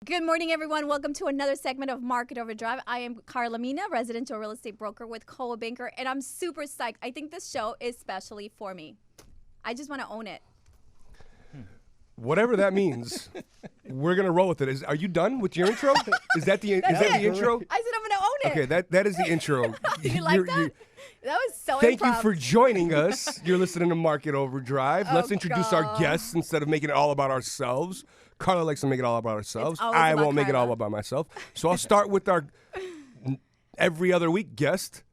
Good morning, everyone. Welcome to another segment of Market Overdrive. I am Karla, Mina, residential real estate broker with Coldwell Banker, and I'm super psyched. I think this show is specially for me. I just want to own it. Whatever that means, we're gonna roll with it. Are you done with your intro? Is that the intro? I said I'm gonna own it. Okay, that is the intro. You like that? That was so Thank improv. you for joining us. You're listening to Market Overdrive. Let's introduce our guests instead of making it all about ourselves. Karla likes to make it all about ourselves. I won't make it all about myself. So I'll start with our every other week guest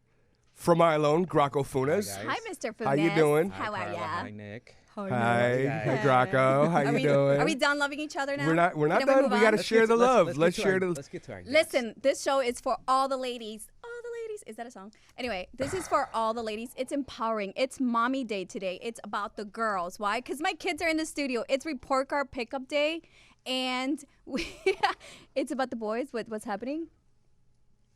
from iLoan, Graco Funes. Hi, Mr. Funes. How you doing? How are ya? Hi, Nick. Hi, Graco. How you doing? Are we done loving each other now? We're not done. We got to share the love. Let's get to our guests. Listen, this show is for all the ladies. All the ladies. Is that a song? Anyway, this is for all the ladies. It's empowering. It's mommy day today. It's about the girls. Why? Because my kids are in the studio. It's report card pickup day. And it's about the boys. What's happening?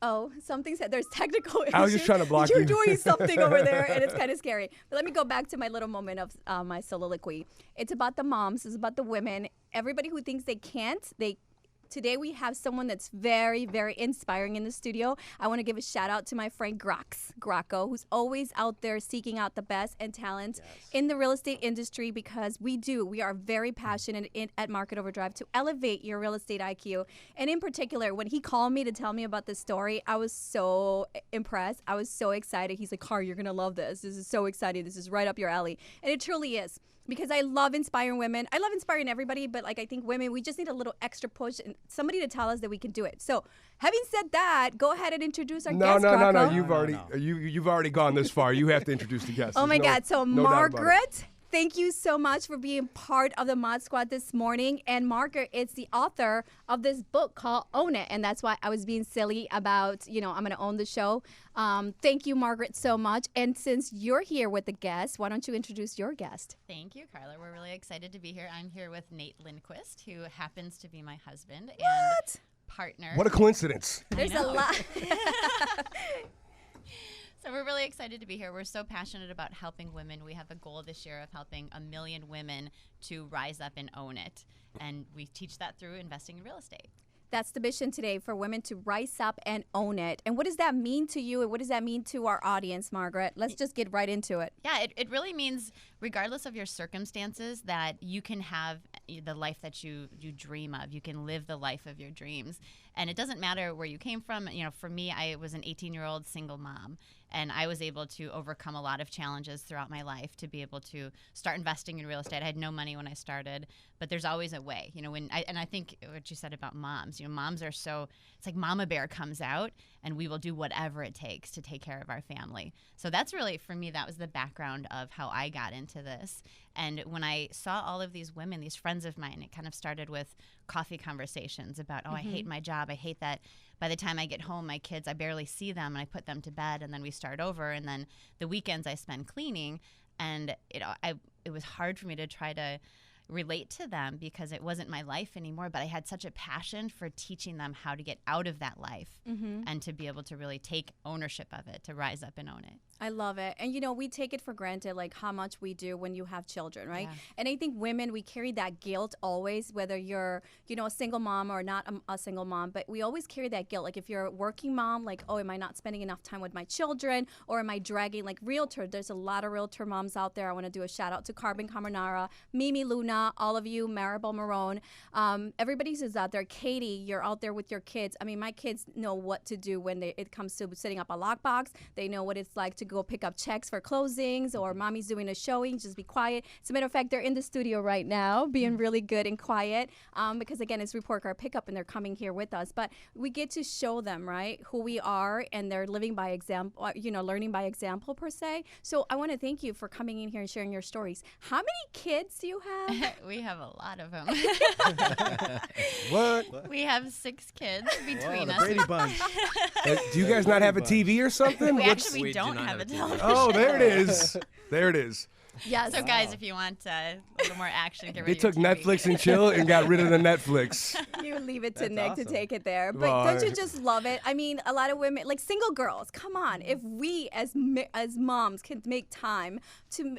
Oh, something said there's technical issues. I was just trying to block you. You're doing something over there, and it's kind of scary. But let me go back to my little moment of my soliloquy. It's about the moms. It's about the women. Everybody who thinks they can't, Today we have someone that's very, very inspiring in the studio. I want to give a shout out to my friend Graco, who's always out there seeking out the best and talent in the real estate industry, because we are very passionate at Market Overdrive to elevate your real estate IQ. And in particular, when he called me to tell me about this story, I was so impressed. I was so excited. He's like, Car, you're going to love this. This is so exciting. This is right up your alley. And it truly is. Because I love inspiring women. I love inspiring everybody, but I think women, we just need a little extra push and somebody to tell us that we can do it. So, having said that, go ahead and introduce our guest. No. You've already gone this far. You have to introduce the guest. Oh my God! So Margaret, thank you so much for being part of the Mod Squad this morning. And Margaret is the author of this book called Own It, and that's why I was being silly about I'm going to own the show. Thank you, Margaret, so much. And since you're here with the guest, why don't you introduce your guest? Thank you, Karla. We're really excited to be here. I'm here with Nate Lindquist, who happens to be my husband and partner. What a coincidence. There's a lot. So we're really excited to be here. We're so passionate about helping women. We have a goal this year of helping 1 million women to rise up and own it. And we teach that through investing in real estate. That's the mission today, for women to rise up and own it. And what does that mean to you, and what does that mean to our audience, Margaret? Let's just get right into it. Yeah, it really means, regardless of your circumstances, that you can have the life that you dream of. You can live the life of your dreams. And it doesn't matter where you came from. For me, I was an 18-year-old single mom. And I was able to overcome a lot of challenges throughout my life to be able to start investing in real estate. I had no money when I started, but there's always a way. And I think what you said about moms, moms are so, it's like Mama Bear comes out and we will do whatever it takes to take care of our family. So that's really, for me, that was the background of how I got into this. And when I saw all of these women, these friends of mine, it kind of started with coffee conversations about, I hate my job. I hate that by the time I get home, my kids, I barely see them, and I put them to bed, and then we start over. And then the weekends I spend cleaning. And it was hard for me to try to relate to them because it wasn't my life anymore, but I had such a passion for teaching them how to get out of that life and to be able to really take ownership of it, to rise up and own it. I love it. And, we take it for granted, like how much we do when you have children, right? Yeah. And I think women, we carry that guilt always, whether you're, a single mom or not a single mom, but we always carry that guilt. Like if you're a working mom, like, oh, am I not spending enough time with my children, or am I dragging, like realtor? There's a lot of realtor moms out there. I want to do a shout out to Carbon Camarnara, Mimi Luna, all of you, Maribel Marone. Everybody's is out there. Katie, you're out there with your kids. I mean, my kids know what to do when it comes to setting up a lockbox. They know what it's like to go pick up checks for closings, or mommy's doing a showing, just be quiet. As a matter of fact, they're in the studio right now being really good and quiet because, again, it's report card pickup and they're coming here with us. But we get to show them, right, who we are, and they're living by example, learning by example per se. So I want to thank you for coming in here and sharing your stories. How many kids do you have? We have a lot of them. What? We have 6 kids between us. Brady Bunch. Do you guys not have a TV or something? We actually don't have a television. Oh, there it is. There it is. Yes. So guys, if you want a little more action, get They rid of took your TV. Netflix and chill and got rid of the Netflix. You leave it to That's Nick to awesome. take it there. But Well, don't you just love it? I mean, a lot of women, like single girls, come on. If we as moms can make time to,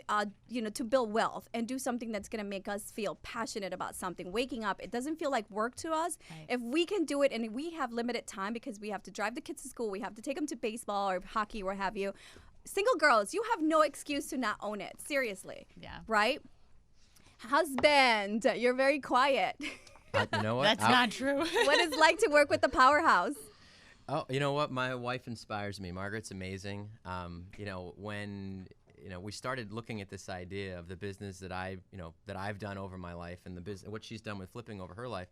to build wealth and do something that's going to make us feel passionate about something, waking up, it doesn't feel like work to us. Right. If we can do it and we have limited time because we have to drive the kids to school, we have to take them to baseball or hockey, or what have you. Single girls, you have no excuse to not own it. Seriously. Yeah. Right? Husband, you're very quiet. You know what? That's not true. What is it like to work with the powerhouse? Oh, you know what? My wife inspires me. Margaret's amazing. When we started looking at this idea of the business that I've done over my life, and the business, what she's done with flipping over her life,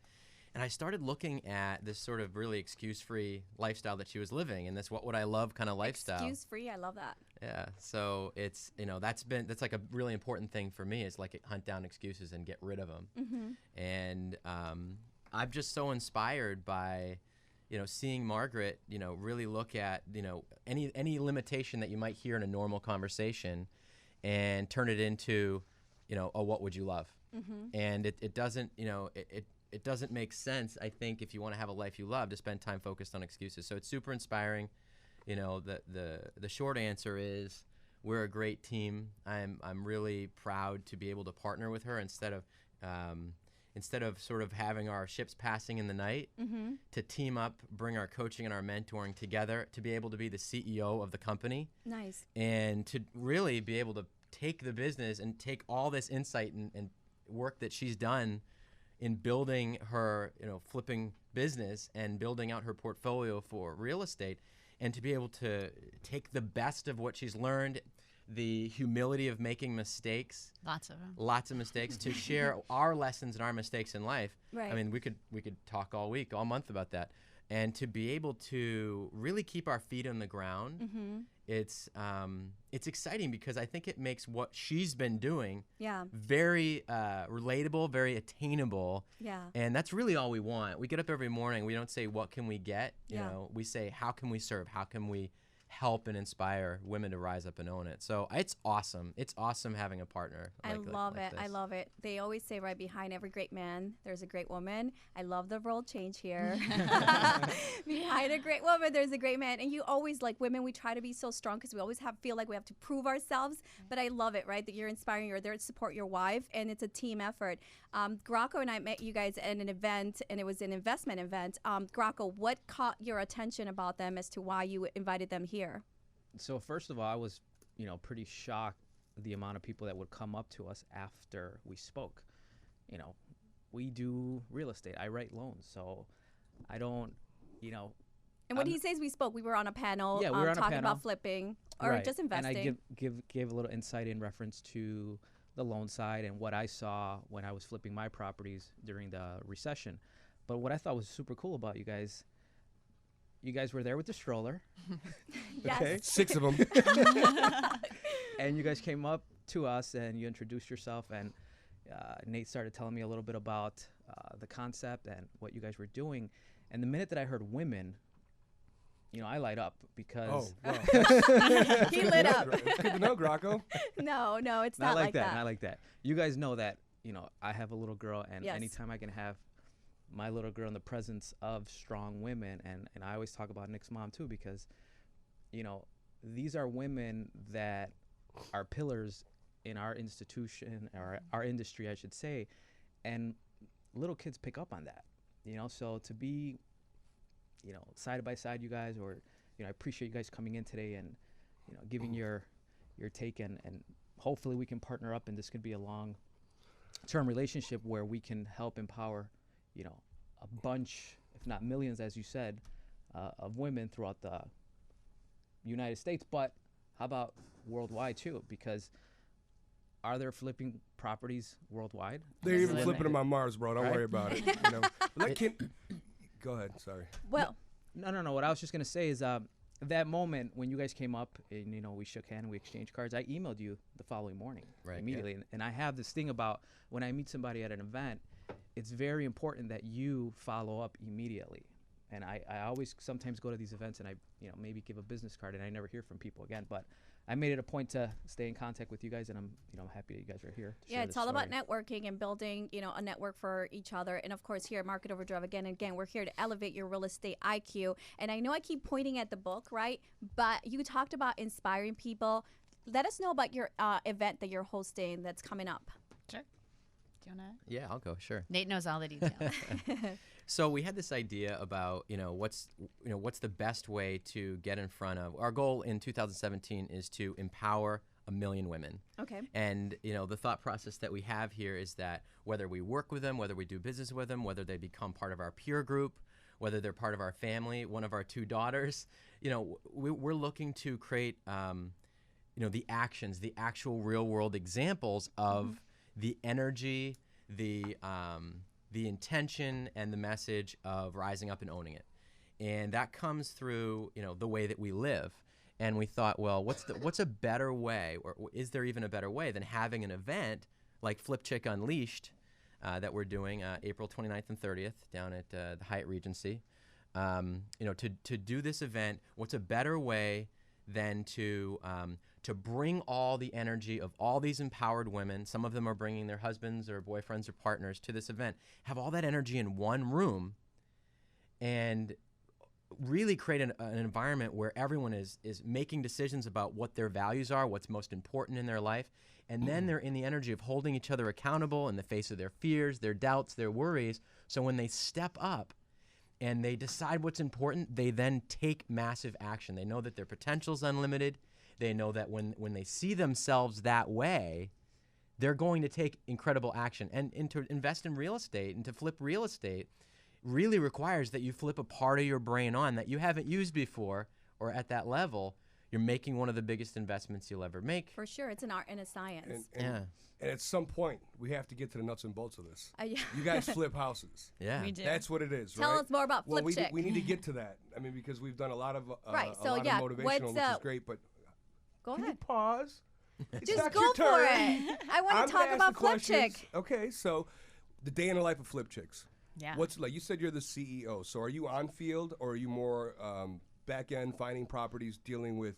and I started looking at this sort of really excuse-free lifestyle that she was living, and this what would I love kind of lifestyle. Excuse-free, I love that. Yeah. So it's that's like a really important thing for me, is like hunt down excuses and get rid of them. Mm-hmm. And I'm just so inspired by seeing Margaret, really look at, any limitation that you might hear in a normal conversation and turn it into, what would you love? Mm-hmm. And it doesn't, it doesn't make sense, I think, if you want to have a life you love, to spend time focused on excuses. So it's super inspiring. The short answer is we're a great team. I'm really proud to be able to partner with her instead of sort of having our ships passing in the night, Mm-hmm. to team up, bring our coaching and our mentoring together, to be able to be the CEO of the company, Nice. and to really be able to take the business and take all this insight and work that she's done in building her, flipping business and building out her portfolio for real estate, and to be able to take the best of what she's learned, the humility of making mistakes, Lots of them. lots of mistakes, to share our lessons and our mistakes in life. Right. I mean, we could talk all week, all month about that, and to be able to really keep our feet on the ground. Mm-hmm. It's exciting, because I think it makes what she's been doing Yeah. very relatable, very attainable. Yeah. And that's really all we want. We get up every morning. We don't say, what can we get? Yeah. We say, how can we serve? How can we help and inspire women to rise up and own it? So it's awesome. It's awesome having a partner. I love it. this. I love it. They always say right behind every great man, there's a great woman. I love the role change here. Behind a great woman, there's a great man. And you always, like women, we try to be so strong because we always feel like we have to prove ourselves. But I love it, right? That you're inspiring, you're there to support your wife, and it's a team effort. Graco and I met you guys at an event, and it was an investment event. Graco, what caught your attention about them as to why you invited them here? So first of all, I was, pretty shocked the amount of people that would come up to us after we spoke. We do real estate. I write loans, so I don't, And when he says we spoke, we were on a panel, Yeah, we were on a talking panel. about flipping or Right. just investing. And I gave a little insight in reference to the loan side and what I saw when I was flipping my properties during the recession. But what I thought was super cool about you guys were there with the stroller. Yes. Okay. 6 of them. And you guys came up to us and you introduced yourself, and Nate started telling me a little bit about the concept and what you guys were doing. And the minute that I heard women, I light up because Oh, wow. He lit up. It's good to know, Graco. No, it's not like that. Not like that. You guys know that, I have a little girl, and Yes. anytime I can have my little girl in the presence of strong women, and I always talk about Nick's mom too, because, these are women that are pillars in our institution, or our industry, I should say, and little kids pick up on that, so to be, side by side, you guys, or, I appreciate you guys coming in today and, giving your take, and hopefully we can partner up, and this could be a long-term relationship where we can help empower, a bunch, if not millions, as you said, of women throughout the United States, but how about worldwide too? Because are there flipping properties worldwide? They're even Absolutely. flipping them on Mars, bro. Don't Right? worry about it. Go ahead. Sorry. Well, No. What I was just gonna say is, that moment when you guys came up and we shook hands, we exchanged cards. I emailed you the following morning, Right, immediately, and I have this thing about when I meet somebody at an event, it's very important that you follow up immediately. And I always sometimes go to these events and I maybe give a business card and I never hear from people again. But I made it a point to stay in contact with you guys, and I'm happy that you guys are here. Yeah, it's all about networking and building, a network for each other. And of course, here at Market Overdrive, again, we're here to elevate your real estate IQ. And I know I keep pointing at the book, right? But you talked about inspiring people. Let us know about your event that you're hosting that's coming up. Sure. Do you want to? Yeah, I'll go. Sure. Nate knows all the details. So we had this idea about, what's the best way to get in front of. Our goal in 2017 is to empower 1 million women. Okay. And, the thought process that we have here is that whether we work with them, whether we do business with them, whether they become part of our peer group, whether they're part of our family, one of our 2 daughters, we're looking to create, the actions, the actual real world examples of the energy, the intention and the message of rising up and owning it. And that comes through, the way that we live. And we thought, well, what's a better way, or is there even a better way than having an event like Flip Chick Unleashed that we're doing April 29th and 30th down at the Hyatt Regency. To do this event, what's a better way than to bring all the energy of all these empowered women, some of them are bringing their husbands or boyfriends or partners to this event, have all that energy in one room and really create an environment where everyone is making decisions about what their values are, what's most important in their life, and then they're in the energy of holding each other accountable in the face of their fears, their doubts, their worries. So when they step up and they decide what's important, they then take massive action. They know that their potential is unlimited. They know that when they see themselves that way, they're going to take incredible action. And to invest in real estate and to flip real estate really requires that you flip a part of your brain on that you haven't used before, or at that level, you're making one of the biggest investments you'll ever make. For sure. It's an art and a science. And at some point, we have to get to the nuts and bolts of this. Yeah. You guys flip houses. Yeah. We do. That's what it is, Tell right? us more about Flip Chick. We need to get to that. I mean, because we've done a lot of Right, a so lot yeah, of motivational, what's, which is great, but Go can ahead. you pause? It's Just not go your for turn. it. I want I'm to talk gonna ask about the Flip questions. Chick. Okay, so the day in the life of Flip Chicks. Yeah. What's like? You said you're the CEO. So are you on field, or are you more back end, finding properties, dealing with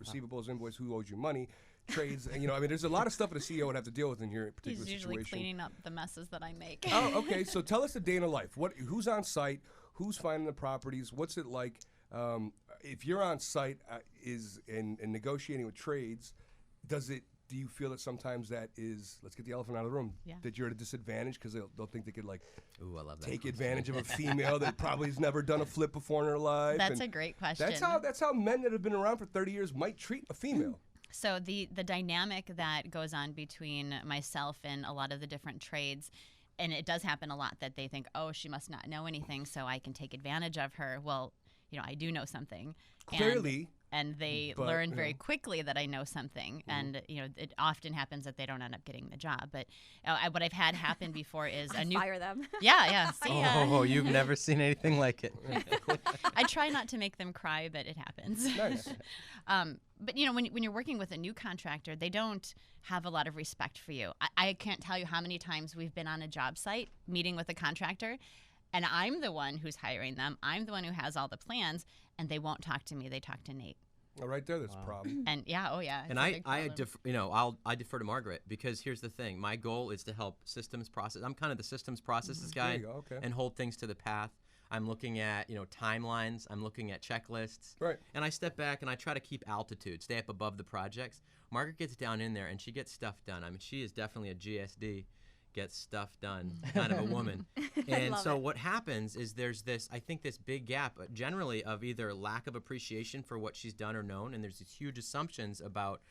receivables, invoice, who owes you money, trades? And, there's a lot of stuff that a CEO would have to deal with in your particular He's usually situation. cleaning up the messes that I make. Oh, okay. So tell us the day in the life. Who's on site? Who's finding the properties? What's it like? If you're on site and negotiating with trades, do you feel that sometimes that is, let's get the elephant out of the room, that you're at a disadvantage because they'll think they could Ooh, I love that. take advantage of a female that probably has never done a flip before in her life? That's a great question. That's how men that have been around for 30 years might treat a female. So the dynamic that goes on between myself and a lot of the different trades, and it does happen a lot that they think, oh, she must not know anything, so I can take advantage of her. Well, I do know something. Clearly. And they learn very quickly that I know something. And, it often happens that they don't end up getting the job. But what I've had happen before is a new... Fire them. Yeah. See ya. Oh, you've never seen anything like it. I try not to make them cry, but it happens. Nice. But, when you're working with a new contractor, they don't have a lot of respect for you. I can't tell you how many times we've been on a job site meeting with a contractor, and I'm the one who's hiring them. I'm the one who has all the plans, and they won't talk to me. They talk to Nate. Oh, right there, there's a problem. And And I defer to Margaret, because here's the thing. My goal is to help systems process. I'm kind of the systems processes guy, There you go, okay. and hold things to the path. I'm looking at timelines. I'm looking at checklists. Right. And I step back and I try to keep altitude, stay up above the projects. Margaret gets down in there and she gets stuff done. I mean, she is definitely a GSD, gets stuff done kind of a woman. And so what happens is there's this big gap generally of either lack of appreciation for what she's done or known, and there's these huge assumptions about,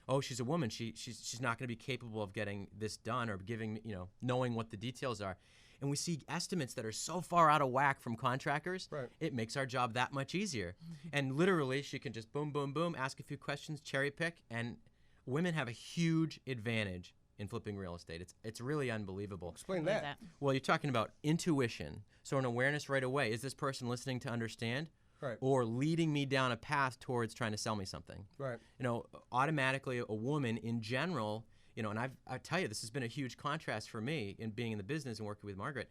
oh, she's a woman, she's not going to be capable of getting this done or giving, knowing what the details are. And we see estimates that are so far out of whack from contractors, Right. It makes our job that much easier. And literally, she can just boom, boom, boom, ask a few questions, cherry pick, and women have a huge advantage in flipping real estate. It's really unbelievable. Explain that. Well, you're talking about intuition, so an awareness right away. Is this person listening to understand? Right. Or leading me down a path towards trying to sell me something? Right. Automatically, a woman in general, and I tell you, this has been a huge contrast for me in being in the business and working with Margaret.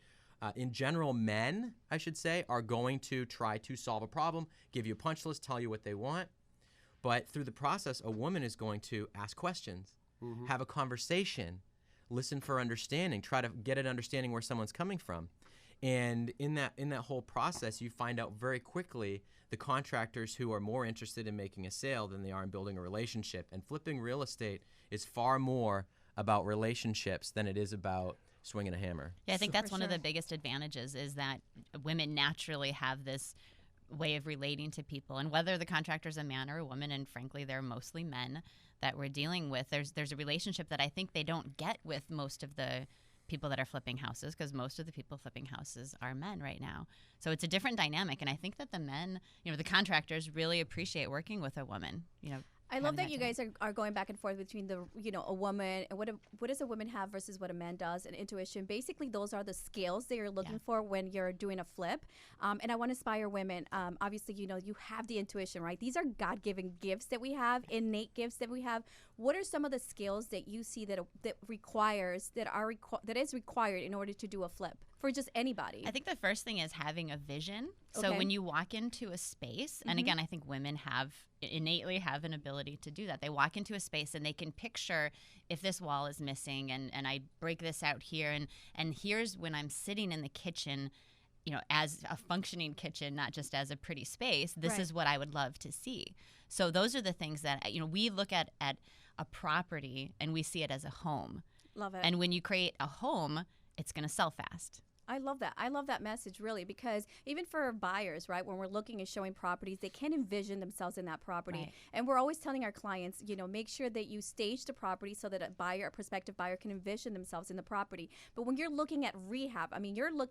In general, men, I should say, are going to try to solve a problem, give you a punch list, tell you what they want. But through the process, a woman is going to ask questions, have a conversation, listen for understanding, try to get an understanding where someone's coming from. And in that whole process, you find out very quickly the contractors who are more interested in making a sale than they are in building a relationship. And flipping real estate is far more about relationships than it is about swinging a hammer. Yeah, I think that's one of the biggest advantages is that women naturally have this way of relating to people. And whether the contractor's a man or a woman, and frankly, they're mostly men that we're dealing with, there's a relationship that I think they don't get with most of the people that are flipping houses, because most of the people flipping houses are men right now. So it's a different dynamic. And I think that the men, the contractors really appreciate working with a woman, I love that you guys are going back and forth between the, a woman and what does a woman have versus what a man does, and intuition. Basically, those are the skills that you're looking for when you're doing a flip. And I want to inspire women. Obviously, you have the intuition, right? These are God-given gifts that we have, innate gifts that we have. What are some of the skills that you see that is required in order to do a flip for just anybody? I think the first thing is having a vision. Okay. So when you walk into a space, and again, I think women innately have an ability to do that. They walk into a space and they can picture if this wall is missing and I break this out here and here's when I'm sitting in the kitchen, as a functioning kitchen, not just as a pretty space, this is what I would love to see. So those are the things that, we look at a property and we see it as a home. Love it. And when you create a home, it's going to sell fast. I love that. I love that message, really, because even for buyers, right, when we're looking and showing properties, they can envision themselves in that property. Right. And we're always telling our clients, make sure that you stage the property so that a prospective buyer can envision themselves in the property. But when you're looking at rehab,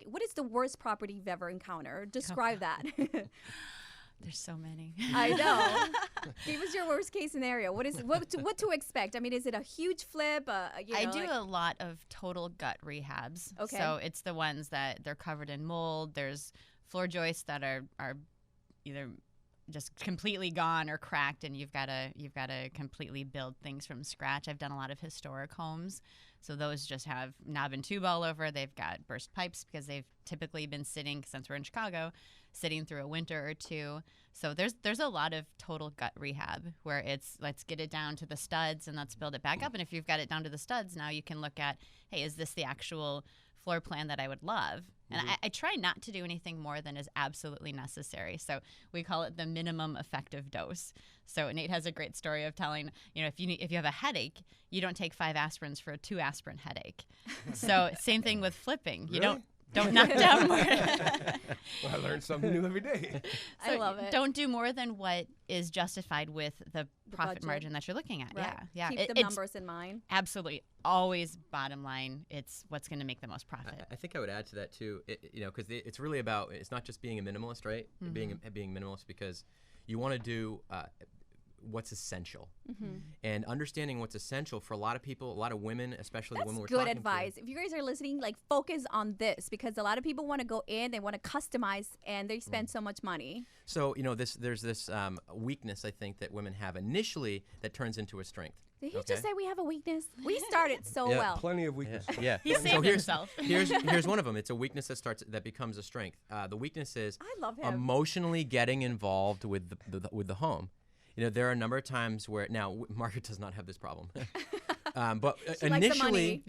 what is the worst property you've ever encountered? Describe that. There's so many. I know. Give us your worst case scenario. What to expect? I mean, is it a huge flip? I do a lot of total gut rehabs. Okay. So it's the ones that they're covered in mold. There's floor joists that are either just completely gone or cracked, and you've got to completely build things from scratch. I've done a lot of historic homes. So those just have knob and tube all over. They've got burst pipes because they've typically been sitting, since we're in Chicago, sitting through a winter or two. So there's a lot of total gut rehab where it's let's get it down to the studs and let's build it back up. And if you've got it down to the studs, now you can look at, hey, is this the actual floor plan that I would love? And I try not to do anything more than is absolutely necessary. So we call it the minimum effective dose. So Nate has a great story of telling, if you have a headache, you don't take 5 aspirins for a 2 aspirin headache. So same thing with flipping. Really? You don't knock down more. Well, I learn something new every day. I love it. Don't do more than what is justified with the profit budget. Margin that you're looking at. Right. Yeah. Keep the numbers in mind. Absolutely. Always bottom line, it's what's going to make the most profit. I think I would add to that too, because it's really about, it's not just being a minimalist, right? Being minimalist, because you want to do what's essential. And understanding what's essential for a lot of people, a lot of women, especially the women we're talking to. That's good advice. If you guys are listening, focus on this, because a lot of people want to go in, they want to customize, and they spend so much money. So, there's this weakness, I think, that women have initially that turns into a strength. Did he just say we have a weakness? We started so well. Plenty of weaknesses. Yeah. He saved himself. Here's one of them. It's a weakness that becomes a strength. The weakness is I love him. emotionally getting involved with the home. There are a number of times where now Margaret does not have this problem, but initially,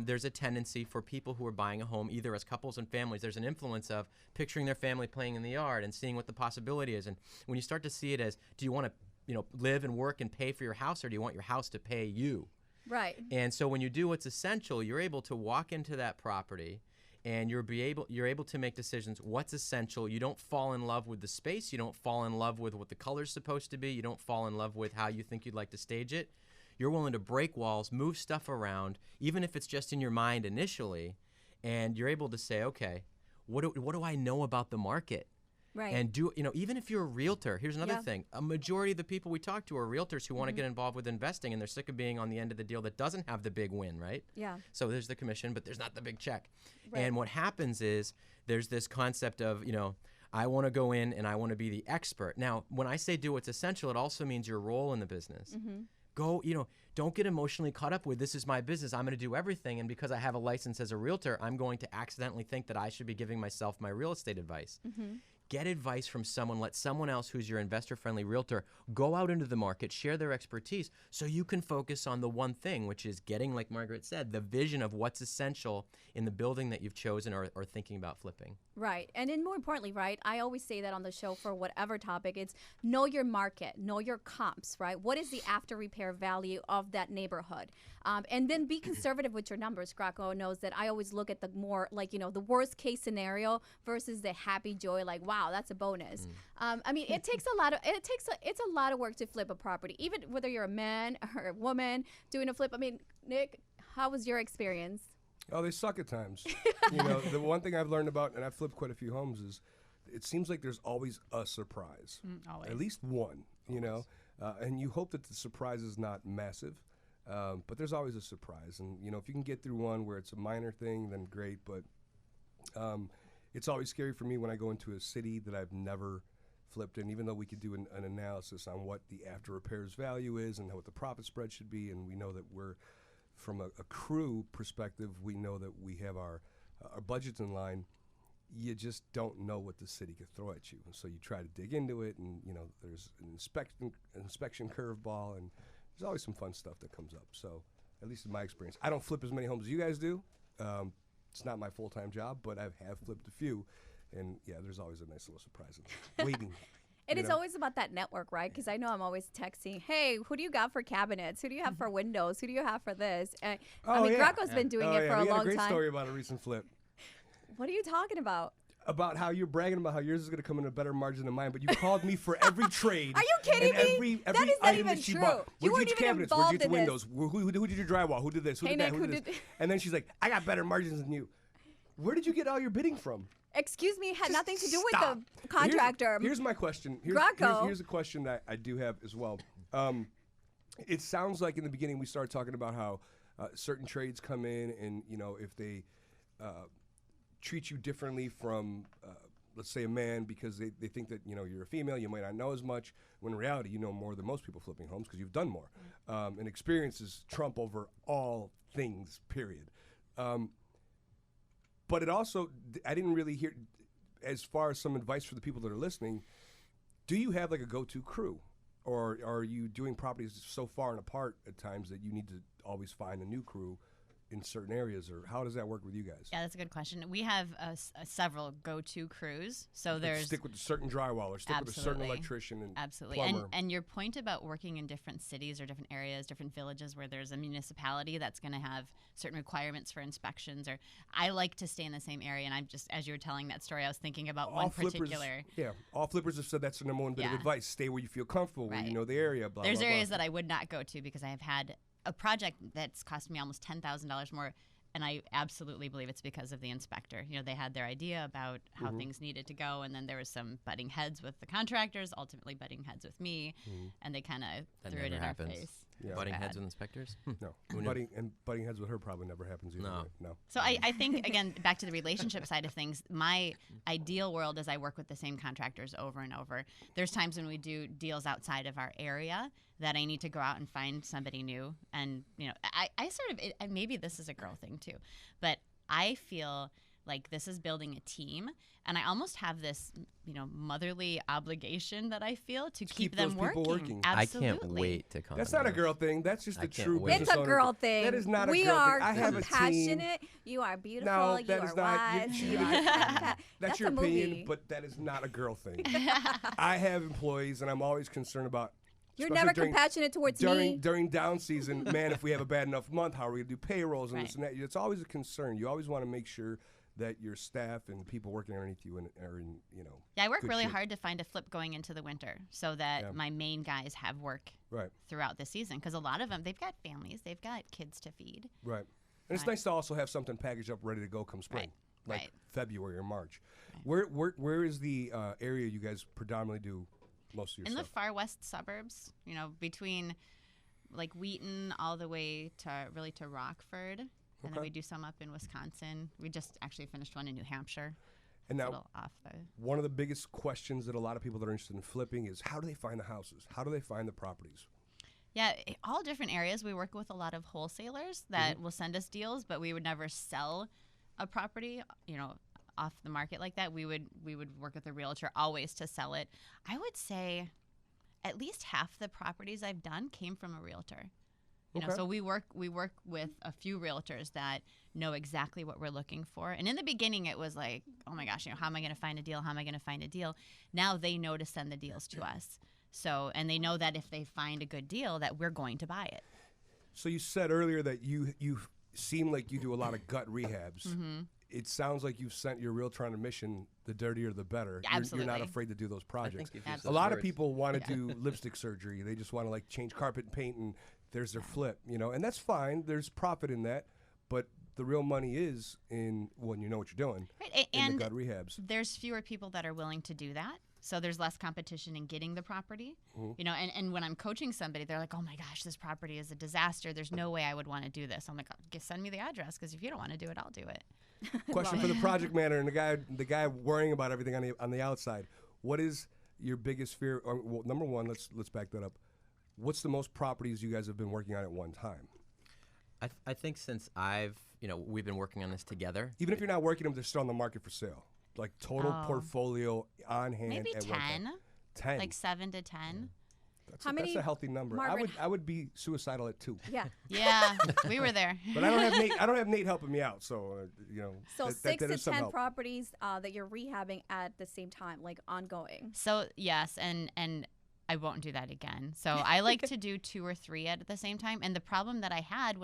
there's a tendency for people who are buying a home, either as couples and families. There's an influence of picturing their family playing in the yard and seeing what the possibility is. And when you start to see it as, do you want to live and work and pay for your house, or do you want your house to pay you? Right. And so when you do what's essential, you're able to walk into that property and you're able to make decisions. What's essential? You don't fall in love with the space. You don't fall in love with what the color's supposed to be. You don't fall in love with how you think you'd like to stage it. You're willing to break walls, move stuff around, even if it's just in your mind initially, and you're able to say, okay, what do I know about the market? Right. And even if you're a realtor, here's another thing. A majority of the people we talk to are realtors who want to get involved with investing, and they're sick of being on the end of the deal that doesn't have the big win, right? Yeah. So there's the commission, but there's not the big check. Right. And what happens is there's this concept of, I want to go in and I want to be the expert. Now, when I say do what's essential, it also means your role in the business. Go, don't get emotionally caught up with, this is my business, I'm going to do everything, and because I have a license as a realtor, I'm going to accidentally think that I should be giving myself my real estate advice. get advice from someone. Let someone else who's your investor-friendly realtor go out into the market, share their expertise, so you can focus on the one thing, which is getting, like Margaret said, the vision of what's essential in the building that you've chosen or thinking about flipping. Right. And then more importantly, right, I always say that on the show for whatever topic, it's know your market, know your comps, right? What is the after repair value of that neighborhood? And then be conservative with your numbers. Graco knows that I always look at the more, like, the worst case scenario versus the happy joy, like, wow, that's a bonus. I mean, it's a lot of work to flip a property, even whether you're a man or a woman doing a flip. I mean, Nick, how was your experience? Oh, they suck at times. The one thing I've learned about, and I've flipped quite a few homes, is it seems like there's always a surprise. Always. At least one, and you hope that the surprise is not massive, but there's always a surprise. And, if you can get through one where it's a minor thing, then great. But it's always scary for me when I go into a city that I've never flipped in, even though we could do an analysis on what the after repairs value is and what the profit spread should be. And we know that we're, from a crew perspective, we know that we have our budgets in line. You just don't know what the city could throw at you. So you try to dig into it, and there's an inspection curveball, and there's always some fun stuff that comes up. So at least in my experience, I don't flip as many homes as you guys do. It's not my full-time job, but I have flipped a few, and yeah, there's always a nice little surprise waiting. And it's always about that network, right? Because I know I'm always texting, hey, who do you got for cabinets? Who do you have for windows? Who do you have for this? Graco's been doing it for a long time. We had a great story about a recent flip. What are you talking about? About how you're bragging about how yours is going to come in a better margin than mine, but you called me for every trade. Are you kidding me? Every that is not item even that she true. bought. You Where'd weren't you get even cabinets? involved Where'd you in get this. windows? Who did your drywall? Who did this? Who Hey, did that? Nick, Who did this? And then she's like, I got better margins than you. Where did you get all your bidding from? Excuse me, it had Just nothing to do stop. with the contractor. Here's my question. Graco. Here's a question that I do have as well. It sounds like in the beginning we started talking about how certain trades come in, and if they treat you differently from let's say a man, because they think that you're a female, you might not know as much, when in reality you know more than most people flipping homes because you've done more. And experiences trump over all things, period. But it also, I didn't really hear, as far as some advice for the people that are listening, do you have like a go-to crew? Or are you doing properties so far and apart at times that you need to always find a new crew in certain areas? Or how does that work with you guys? Yeah, that's a good question. We have several go-to crews. So there's stick with a certain drywall or stick with a certain electrician and plumber. And your point about working in different cities or different areas, different villages where there's a municipality that's going to have certain requirements for inspections, or I like to stay in the same area. And I'm just, as you were telling that story, I was thinking about one particular. Yeah, all flippers have said that's the number one bit of advice. Stay where you feel comfortable, where you know the area, blah, There's blah, areas blah. that I would not go to because I have had a project that's cost me almost $10,000 more, and I absolutely believe it's because of the inspector. They had their idea about how things needed to go, and then there was some butting heads with the contractors, ultimately butting heads with me, and they kind of threw it in our face. Yeah. Butting heads with inspectors? No. Butting heads with her probably never happens either. No. So I think, again, back to the relationship side of things, my ideal world is I work with the same contractors over and over. There's times when we do deals outside of our area that I need to go out and find somebody new. And, I sort of, maybe this is a girl thing too, but I feel like this is building a team, and I almost have this, motherly obligation that I feel to keep them those people working. Absolutely. I can't wait to come. That's not a girl thing. That's just a true wait. business It's a owner girl thing. thing. That is not a we girl are thing. I have a team. compassionate. You are beautiful. No, you that are is not. wise. You- That's your a movie. opinion, but that is not a girl thing. I have employees, and I'm always concerned about. You're especially never during- compassionate towards me. During down season, man, if we have a bad enough month, how are we going to do payrolls and Right. this and that? It's always a concern. You always want to make sure that your staff and people working underneath you are in, Yeah, I work good really shape. hard to find a flip going into the winter so that my main guys have work Right, throughout the season, because a lot of them, they've got families, they've got kids to feed. right. And it's nice to also have something packaged up, ready to go come spring, like right. February or March. Where is the area you guys predominantly do most of your In the stuff? far west suburbs, between like Wheaton all the way to Rockford. And then we do some up in Wisconsin. We just actually finished one in New Hampshire. And It's a now, little off the. one of the biggest questions that a lot of people that are interested in flipping is, how do they find the houses? How do they find the properties? Yeah, all different areas. We work with a lot of wholesalers that will send us deals, but we would never sell a property. off the market like that, we would work with a realtor always to sell it. I would say at least half the properties I've done came from a realtor. You know, so we work with a few realtors that know exactly what we're looking for. And in the beginning, it was like, oh my gosh, how am I going to find a deal? How am I going to find a deal? Now they know to send the deals to us. So, and they know that if they find a good deal, that we're going to buy it. So you said earlier that you seem like you do a lot of gut rehabs. Mm-hmm. It sounds like you've sent your realtor on a mission. The dirtier, the better. Absolutely. You're not afraid to do those projects. Absolutely. A lot of people want to do lipstick surgery. They just want to like change carpet and paint, and there's their flip, and that's fine. There's profit in that, but the real money is in when you know what you're doing. Right. In the gut rehabs. There's fewer people that are willing to do that. So there's less competition in getting the property, and when I'm coaching somebody, they're like, oh my gosh, this property is a disaster. There's no way I would want to do this. I'm like, send me the address, because if you don't want to do it, I'll do it. Question for the project manager and the guy worrying about everything on the outside. What is your biggest fear? Well, number one, let's back that up. What's the most properties you guys have been working on at one time? I think since we've been working on this together. Even if you're not working them, they're still on the market for sale. Like total portfolio on hand. Maybe at 10. one time. 10. Like 7 to 10. That's a healthy number. Margaret, I would be suicidal at 2. Yeah. Yeah, we were there. But I don't have Nate helping me out, so So that 6 to 10 help. properties that you're rehabbing at the same time, like ongoing. So yes, and I won't do that again. So I like to do 2 or 3 at the same time. And the problem that I had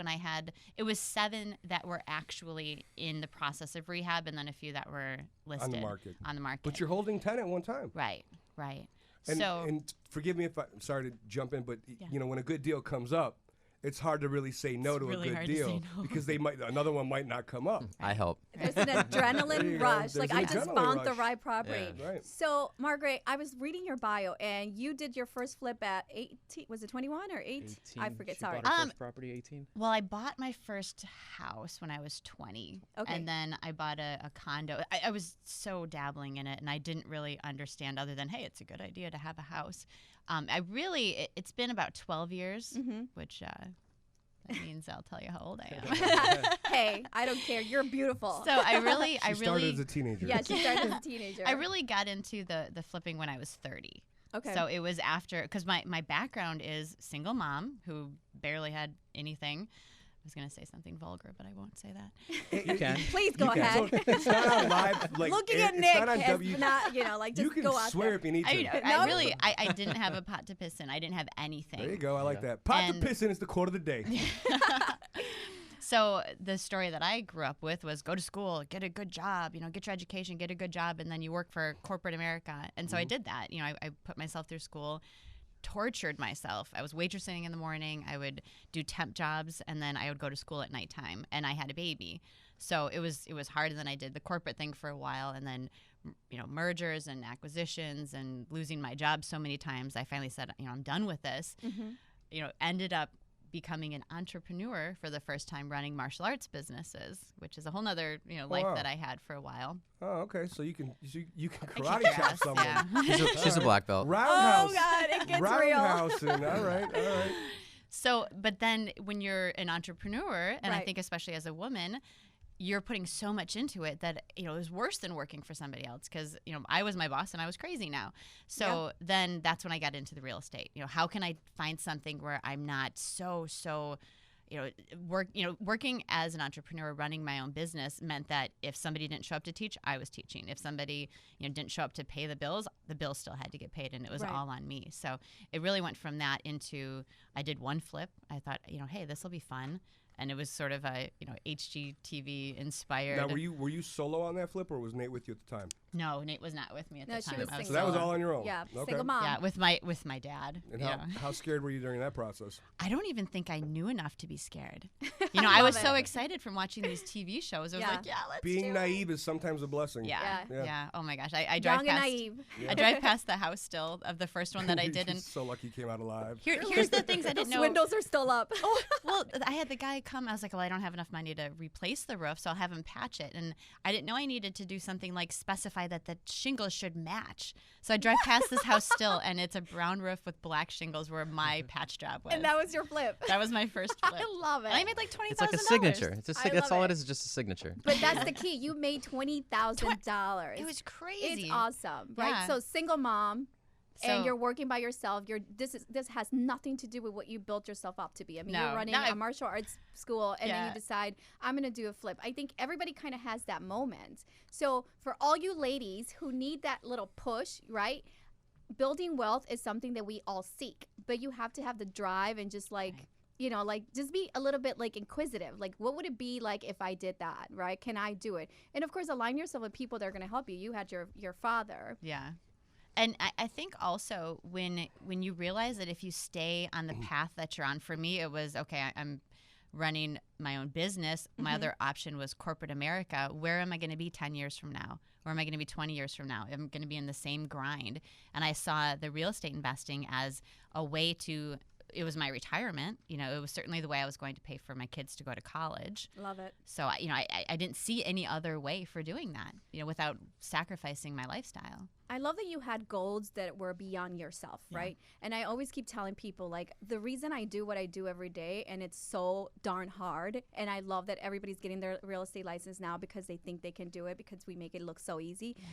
it was 7 that were actually in the process of rehab, and then a few that were listed on the market. But you're holding 10 at one time. Right. And forgive me if I'm sorry to jump in, but when a good deal comes up, it's hard to really say no to really a good hard to deal say no. because another one might not come up. I hope. There's an adrenaline rush. There's Like an I just adrenaline found the rush. right property. Yeah. Right. So Margaret, I was reading your bio, and you did your first flip at 18. Was it 21 or 8? I forget. She Sorry. bought her first property 18. Well, I bought my first house when I was 20. Okay. And then I bought a condo. I was so dabbling in it, and I didn't really understand other than, hey, it's a good idea to have a house. It's been about 12 years, which that means I'll tell you how old I am. Hey, I don't care. You're beautiful. So She started as a teenager. Yeah, she started as a teenager. I really got into the flipping when I was 30. Okay. So it was after, because my background is single mom who barely had anything. I was going to say something vulgar, but I won't say that. You can. Please go ahead. So it's not on live. Like, Looking at it's Nick not on is not, like just you can go out swear there. if you need to. I didn't have a pot to piss in. I didn't have anything. There you go. I like that. Pot to piss in is the quote of the day. So the story that I grew up with was go to school, get a good job, get your education, get a good job, and then you work for corporate America. And so I did that. I put myself through school, tortured myself. I was waitressing in the morning. I would do temp jobs, and then I would go to school at nighttime. And I had a baby, so it was hard. And then I did the corporate thing for a while, and then mergers and acquisitions and losing my job so many times. I finally said, I'm done with this. Ended up becoming an entrepreneur for the first time, running martial arts businesses, which is a whole nother life that I had for a while. Oh, okay. So you can karate chop someone. Yeah. She's a black belt. Roundhouse. Oh God, it gets real. Roundhousing. All right. So, but then when you're an entrepreneur, and I Right. think especially as a woman, you're putting so much into it that it was worse than working for somebody else, because I was my boss and I was crazy now. So then that's when I got into the real estate. How can I find something where I'm not so working as an entrepreneur, running my own business meant that if somebody didn't show up to teach, I was teaching. If somebody didn't show up to pay the bills still had to get paid, and it was Right. all on me. So it really went from that into, I did one flip. I thought, hey, this will be fun. And it was sort of a HGTV inspired. Now, were you solo on that flip, or was Nate with you at the time? No, Nate was not with me at No, the she time. was I single. So that was solo. all on your own. Yeah, Okay. single mom. Yeah, with my dad. And yeah. how scared were you during that process? I don't even think I knew enough to be scared. I was so excited from watching these TV shows. I was like, let's do Being it. naive is sometimes a blessing. Yeah. Oh my gosh, I drive Young and past. naive. Yeah. I drive past the house still of the first one that I did, You're and so lucky you came out alive. here's the things I didn't Those know. windows are still up. Well, I had the guy come. I was like, I don't have enough money to replace the roof, so I'll have him patch it. And I didn't know I needed to do something like specify decide that the shingles should match. So I drive past this house still, and it's a brown roof with black shingles where my patch job was. And that was your flip. That was my first flip. I love it. And I made like $20,000. It's like a signature. That's all it is just a signature. But that's the key. You made $20,000. It was crazy. It's awesome, right? Yeah. So single mom. So- and you're working by yourself. This has nothing to do with what you built yourself up to be. I mean, No, you're running no, a martial arts school, and then Yeah. you decide I'm gonna do a flip. I think everybody kind of has that moment. So for all you ladies who need that little push, right? Building wealth is something that we all seek, but you have to have the drive and just like. Right. You know, like just be a little bit like inquisitive. Like, what would it be like if I did that, right? Can I do it? And of course, align yourself with people that are going to help you. You had your father. Yeah. And I think also when you realize that if you stay on the path that you're on, for me, it was, okay, I'm running my own business. My other option was corporate America. Where am I going to be 10 years from now? Where am I going to be 20 years from now? I'm going to be in the same grind. And I saw the real estate investing as a way to, it was my retirement. You know, it was certainly the way I was going to pay for my kids to go to college. Love it. So, I didn't see any other way for doing that, you know, without sacrificing my lifestyle. I love that you had goals that were beyond yourself, right? And I always keep telling people, like, the reason I do what I do every day, and it's so darn hard, and I love that everybody's getting their real estate license now because they think they can do it because we make it look so easy. Yeah.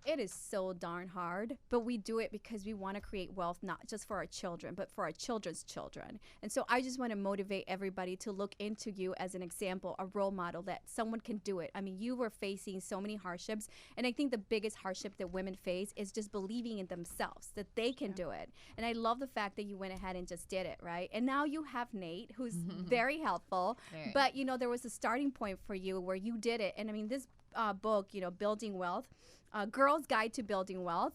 It is so darn hard, but we do it because we want to create wealth, not just for our children, but for our children's children. And so I just want to motivate everybody to look into you as an example, a role model that someone can do it. I mean, you were facing so many hardships, and I think the biggest hardship that women face is just believing in themselves, that they can do it. And I love the fact that you went ahead and just did it, right? And now you have Nate, who's very helpful, but, you know, there was a starting point for you where you did it. And I mean, this book, you know, Building Wealth, Girl's Guide to Building Wealth,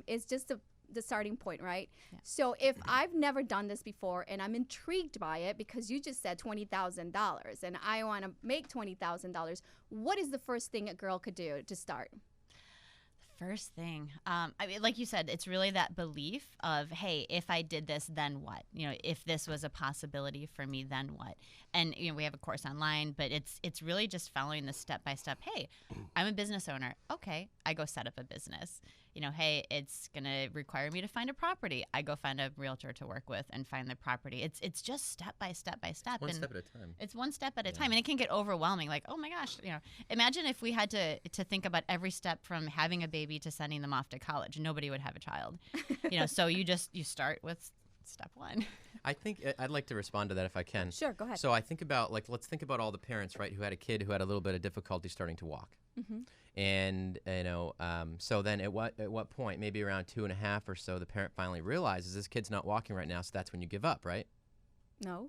is just the starting point, right? Yeah. So if I've never done this before and I'm intrigued by it because you just said $20,000 and I want to make $20,000, what is the first thing a girl could do to start? First thing, I mean, like you said, it's really that belief of, hey, if I did this, then what? You know, if this was a possibility for me, then what? And, you know, we have a course online, but it's really just following the step by step. Hey, I'm a business owner. Okay, I go set up a business. You know, hey, it's going to require me to find a property. I go find a realtor to work with and find the property. It's just step by step by step. One step at a time. It's one step at a time. And it can get overwhelming. Like, oh my gosh, you know, imagine if we had to think about every step from having a baby to sending them off to college. Nobody would have a child. You know, so you start with step one. I think I'd like to respond to that if I can. Sure, go ahead. So I think about, like, let's think about all the parents, right, who had a kid who had a little bit of difficulty starting to walk. Mm-hmm. And, you know, so then at what point, maybe around 2.5 or so, the parent finally realizes this kid's not walking right now, so that's when you give up, right? No.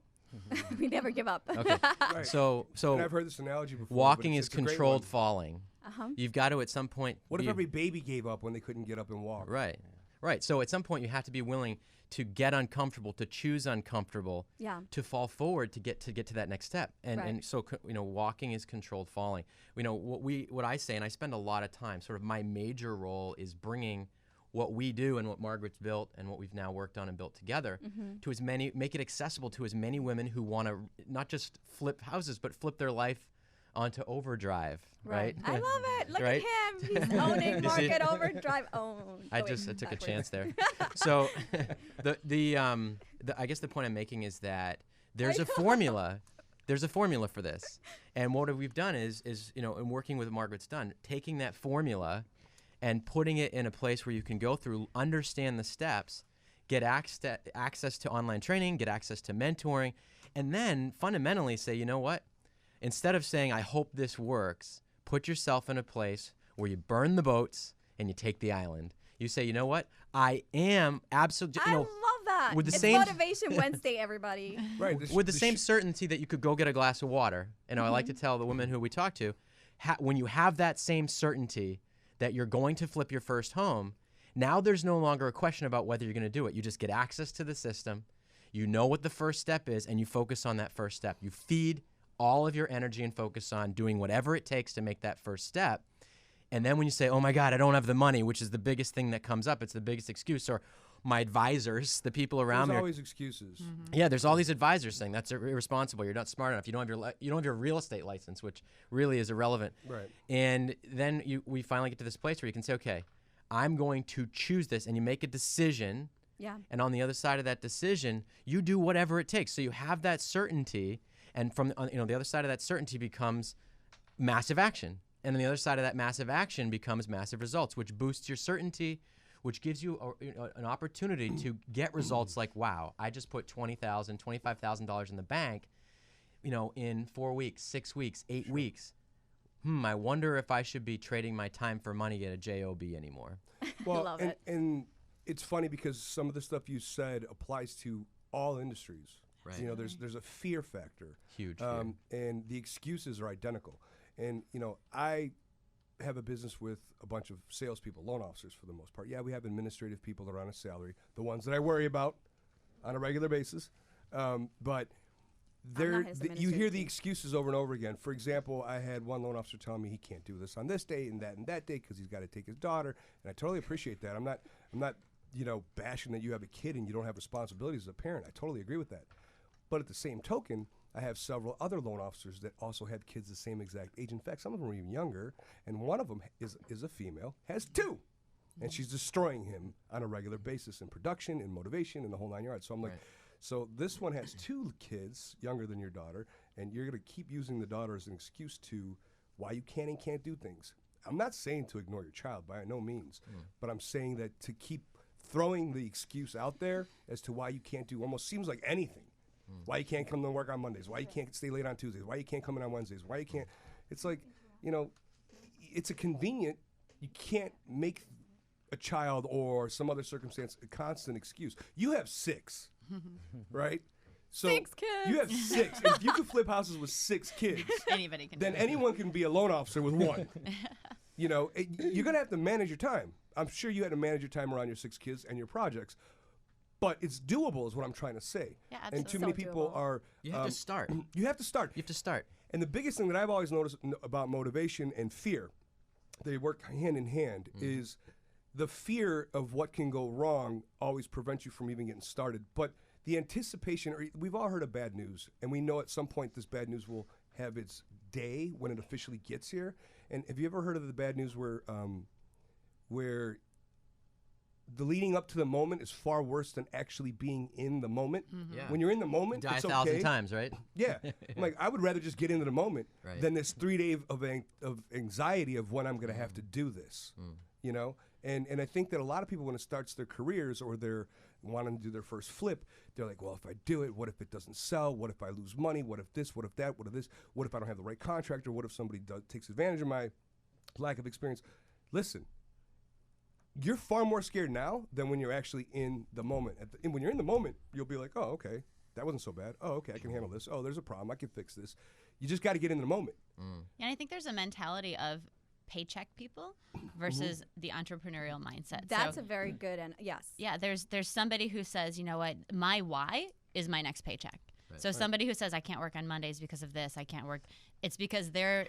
We never give up. Okay. Right. So And I've heard this analogy before. walking but is it's a great controlled one. falling. Uh-huh. You've got to, at some point... What if be- every baby gave up when they couldn't get up and walk? Right. Right. So at some point, you have to be willing to get uncomfortable, to choose uncomfortable, to fall forward to get to that next step. And so, you know, walking is controlled falling. You know, what I say, and I spend a lot of time, sort of my major role is bringing what we do and what Margaret's built and what we've now worked on and built together to as many, make it accessible to as many women who want to not just flip houses, but flip their life onto overdrive, right? I love it. Look Right? at him. He's owning Market Overdrive. I took a chance there. So I guess the point I'm making is that there's a formula. There's a formula for this. And what we've done is you know, in working with Margaret's done, taking that formula and putting it in a place where you can go through, understand the steps, get access to online training, get access to mentoring, and then fundamentally say, you know what? Instead of saying, I hope this works, put yourself in a place where you burn the boats and you take the island. You say, you know what? I am absolutely, you know, I love that. with the It's same- Motivation Wednesday, everybody. Right. with the same certainty that you could go get a glass of water. You know, I like to tell the women who we talk to, when you have that same certainty that you're going to flip your first home, now there's no longer a question about whether you're going to do it. You just get access to the system. You know what the first step is, and you focus on that first step. You feed all of your energy and focus on doing whatever it takes to make that first step. And then when you say, oh my God, I don't have the money, which is the biggest thing that comes up, it's the biggest excuse, or my advisors, the people around me. There's always excuses. Yeah, there's all these advisors saying that's irresponsible. You're not smart enough. You don't have your real estate license, which really is irrelevant. Right. And then we finally get to this place where you can say, okay, I'm going to choose this, and you make a decision. Yeah. And on the other side of that decision, you do whatever it takes. So you have that certainty, and from the other side of that certainty becomes massive action, and then the other side of that massive action becomes massive results, which boosts your certainty, which gives you an opportunity to get results like, wow, I just put $20,000, $25,000 in the bank, in 4 weeks, 6 weeks, 8 weeks. I wonder if I should be trading my time for money at a job anymore. Well, Love it. And it's funny because some of the stuff you said applies to all industries. Right. There's a fear factor. Huge fear. And the excuses are identical. And, I have a business with a bunch of salespeople, loan officers for the most part. Yeah, we have administrative people that are on a salary, the ones that I worry about on a regular basis. But you hear the excuses over and over again. For example, I had one loan officer telling me he can't do this on this date and that date because he's got to take his daughter. And I totally appreciate that. I'm not bashing that you have a kid and you don't have responsibilities as a parent. I totally agree with that. But at the same token, I have several other loan officers that also have kids the same exact age. In fact, some of them are even younger, and one of them is a female, has 2, and she's destroying him on a regular basis in production, in motivation, in the whole 9 yards. So I'm like, so this one has 2 kids younger than your daughter, and you're going to keep using the daughter as an excuse to why you can and can't do things. I'm not saying to ignore your child by no means, but I'm saying that to keep throwing the excuse out there as to why you can't do almost seems like anything. Why you can't come to work on Mondays, why you can't stay late on Tuesdays, why you can't come in on Wednesdays, why you can't. It's like, it's a convenient, you can't make a child or some other circumstance a constant excuse. You have 6, right? So 6 kids. You have 6. If you could flip houses with 6 kids, Anybody can. then anyone can be a loan officer with 1. You're going to have to manage your time. I'm sure you had to manage your time around your 6 kids and your projects. But it's doable is what I'm trying to say. Yeah, and absolutely. too many people are... You have to start. You have to start. You have to start. And the biggest thing that I've always noticed about motivation and fear, they work hand in hand, is the fear of what can go wrong always prevents you from even getting started. But the anticipation, we've all heard of bad news, and we know at some point this bad news will have its day when it officially gets here. And have you ever heard of the bad news where the leading up to the moment is far worse than actually being in the moment? Yeah. When you're in the moment, Die it's 1,000 okay. times, right? Yeah. I'm like, I would rather just get into the moment Right. than this 3 day of anxiety of when I'm going to have to do this, And I think that a lot of people, when it starts their careers or they're wanting to do their first flip, they're like, well, if I do it, what if it doesn't sell? What if I lose money? What if this? What if that? What if this? What if I don't have the right contractor? What if somebody takes advantage of my lack of experience? Listen. You're far more scared now than when you're actually in the moment. And when you're in the moment, you'll be like, oh, okay, that wasn't so bad. Oh, okay, I can handle this. Oh, there's a problem. I can fix this. You just got to get in the moment. Yeah, and I think there's a mentality of paycheck people versus the entrepreneurial mindset. That's So, a very good and yes. yeah, there's somebody who says, you know what, my why is my next paycheck. Right. So somebody who says I can't work on Mondays because of this, I can't work, it's because their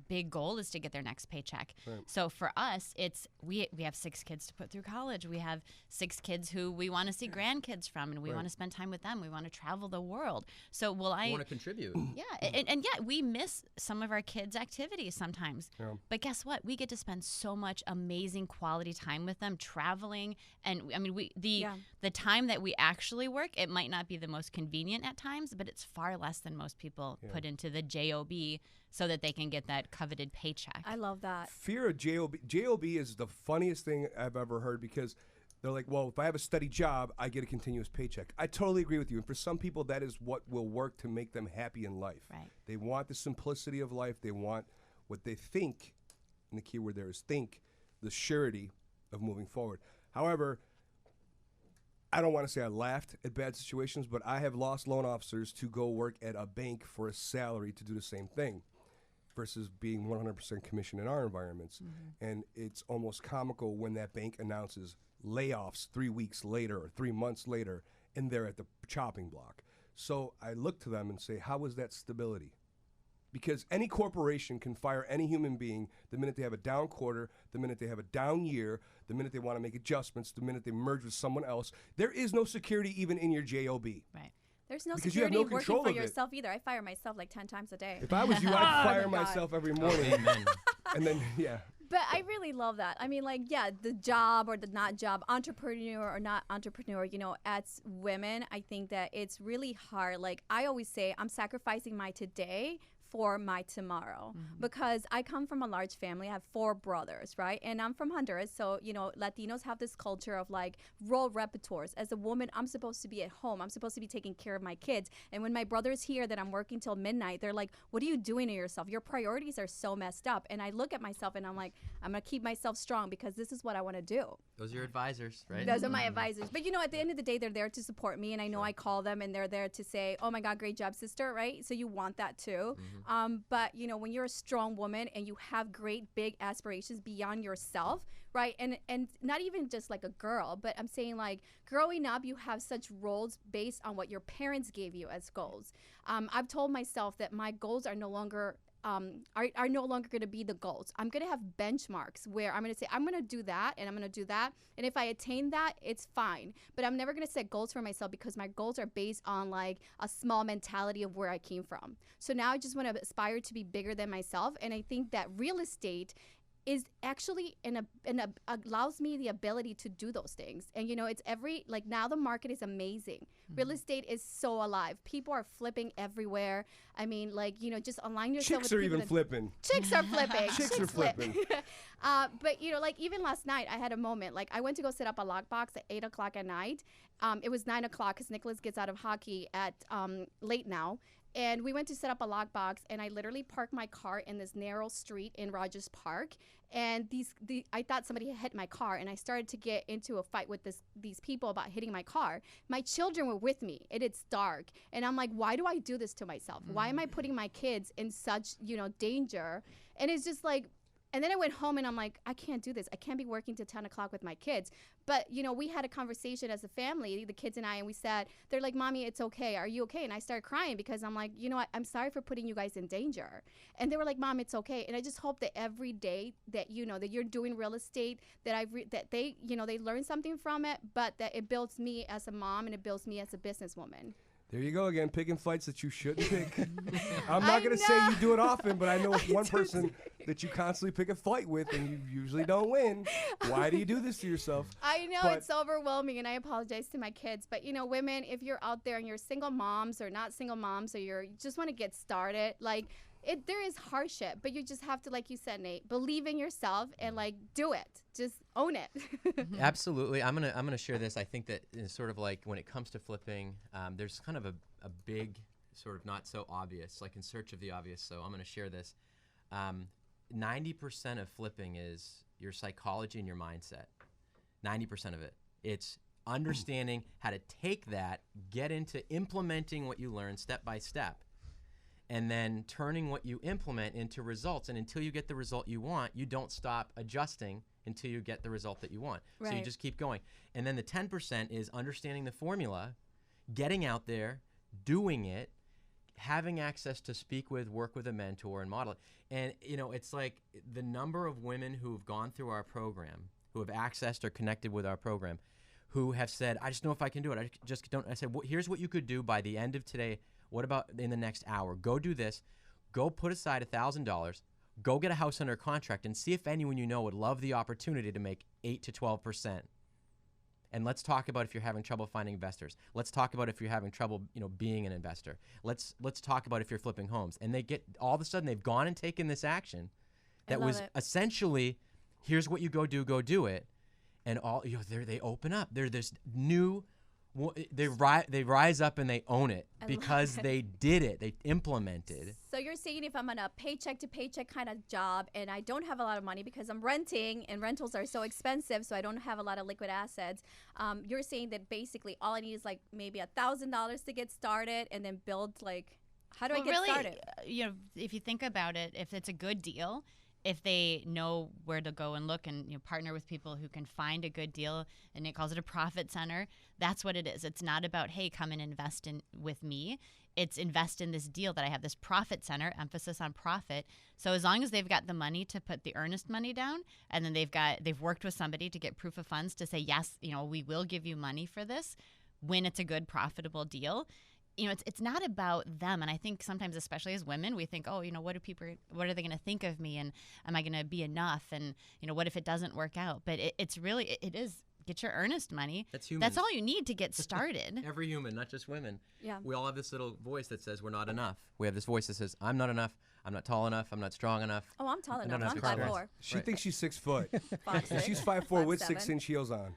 big goal is to get their next paycheck. Right. So for us, it's we have 6 kids to put through college. We have 6 kids who we want to see grandkids from, and we want to spend time with them. We want to travel the world. So I want to contribute. Yeah, and yeah, we miss some of our kids' activities sometimes. Yeah. But guess what? We get to spend so much amazing quality time with them, traveling, and I mean, the time that we actually work, it might not be the most convenient at times, but it's far less than most people put into the job so that they can get that coveted paycheck. I love that. Fear of JOB. JOB is the funniest thing I've ever heard because they're like, well, if I have a steady job, I get a continuous paycheck. I totally agree with you. And for some people, that is what will work to make them happy in life. Right. They want the simplicity of life. They want what they think, and the key word there is think, the surety of moving forward. However, I don't want to say I laughed at bad situations, but I have lost loan officers to go work at a bank for a salary to do the same thing versus being 100% commission in our environments. And it's almost comical when that bank announces layoffs 3 weeks later or 3 months later, and they're at the chopping block. So I look to them and say, how is that stability? because any corporation can fire any human being the minute they have a down quarter, the minute they have a down year, the minute they want to make adjustments, the minute they merge with someone else. There is no security even in your JOB. Right. There's no Because you have security no working control for of it. yourself either. I fire myself like 10 times a day. If I was you, I'd fire myself every morning. Amen. And then, yeah. But I really love that. I mean, like, yeah, the job or the not job, entrepreneur or not entrepreneur, you know, as women, I think that it's really hard. Like, I always say, I'm sacrificing my today for my tomorrow, because I come from a large family. I have 4 brothers, right? And I'm from Honduras. So, you know, Latinos have this culture of like role repertoires. As a woman, I'm supposed to be at home. I'm supposed to be taking care of my kids. And when my brother's here that I'm working till midnight, they're like, what are you doing to yourself? Your priorities are so messed up. And I look at myself and I'm like, I'm going to keep myself strong because this is what I want to do. Those are your advisors, right? Those are my advisors. But, you know, at the end of the day, they're there to support me. And I know I call them and they're there to say, oh, my God, great job, sister, right? So you want that too. But, you know, when you're a strong woman and you have great big aspirations beyond yourself, right? And not even just like a girl, but I'm saying like growing up, you have such roles based on what your parents gave you as goals. I've told myself that my goals are no longer are no longer going to be the goals. I'm going to have benchmarks where I'm going to say, I'm going to do that and I'm going to do that. And if I attain that, it's fine. But I'm never going to set goals for myself because my goals are based on like a small mentality of where I came from. So now I just want to aspire to be bigger than myself. And I think that real estate is actually allows me the ability to do those things. And, you know, it's like now the market is amazing. Real estate is so alive. People are flipping everywhere. I mean, like, you know, just align yourself Chicks with are people even that- flipping. Chicks are flipping. Chicks are flipping. But, you know, like even last night I had a moment. Like I went to go set up a lockbox at 8 o'clock at night. It was 9 o'clock because Nicholas gets out of hockey at late now. And we went to set up a lockbox, and I literally parked my car in this narrow street in Rogers Park. And I thought somebody had hit my car, and I started to get into a fight with these people about hitting my car. My children were with me, and it's dark. And I'm like, why do I do this to myself? Why am I putting my kids in such, you know, danger? And it's just like, and then I went home and I'm like, I can't do this. I can't be working till 10 o'clock with my kids. But, you know, we had a conversation as a family, the kids and I, and we said, they're like, Mommy, it's okay. Are you okay? And I started crying because I'm like, you know what? I'm sorry for putting you guys in danger. And they were like, Mom, it's okay. And I just hope that every day that, you know, that you're doing real estate, that that they, you know, they learn something from it, but that it builds me as a mom and it builds me as a businesswoman. There you go again, picking fights that you shouldn't pick. I'm not going to say you do it often, but I know one person that you constantly pick a fight with and you usually don't win. Why do you do this to yourself? I know But it's overwhelming, and I apologize to my kids. But, you know, women, if you're out there and you're single moms or not single moms or you just want to get started, like, there is hardship, but you just have to, like you said, Nate, believe in yourself and like do it. Just own it. Absolutely. I'm gonna share this. I think that it's sort of like when it comes to flipping, there's kind of a big sort of not so obvious, like in search of the obvious. So I'm gonna share this. 90% of flipping is your psychology and your mindset. 90% of it. It's understanding how to take that, get into implementing what you learn step by step, and then turning what you implement into results. And until you get the result you want, you don't stop adjusting until you get the result that you want. Right. So you just keep going. And then the 10% is understanding the formula, getting out there, doing it, having access to speak with, work with a mentor, and model it. And, you know, it's like the number of women who have gone through our program, who have accessed or connected with our program, who have said, I just know if I can do it. I just don't. I said, well, here's what you could do by the end of today. What about in the next hour? Go do this. Go put aside $1,000. Go get a house under contract and see if anyone you know would love the opportunity to make 8 to 12%. And let's talk about if you're having trouble finding investors. Let's talk about if you're having trouble, you know, being an investor. Let's talk about if you're flipping homes. And they get all of a sudden they've gone and taken this action that was essentially, here's what you go do it, and all they open up. They're this new. They rise up and they own it because they did it. They implemented. So you're saying if I'm on a paycheck to paycheck kind of job and I don't have a lot of money because I'm renting and rentals are so expensive, so I don't have a lot of liquid assets, you're saying that basically all I need is like maybe $1,000 to get started and then build like, how do I get started? You know, if you think about it, if it's a good deal, if they know where to go and look and, you know, partner with people who can find a good deal, and Nick calls it a profit center, that's what it is. It's not about, hey, come and invest with me. it's invest in this deal that I have this profit center, emphasis on profit. So as long as they've got the money to put the earnest money down, and then they've worked with somebody to get proof of funds to say, yes, we will give you money for this when it's a good, profitable deal. It's not about them. And I think sometimes, especially as women, we think, what are they going to think of me? And am I going to be enough? And, what if it doesn't work out? But it is get your earnest money. That's human. That's all you need to get started. Every human, not just women. Yeah. We all have this little voice that says we're not enough. We have this voice that says, I'm not enough. I'm not tall enough. I'm not strong enough. Oh, I'm tall enough. enough I'm experience. 5'4". She thinks she's 6 foot. 5'6". She's 5'4" with 5'7". 6-inch heels on.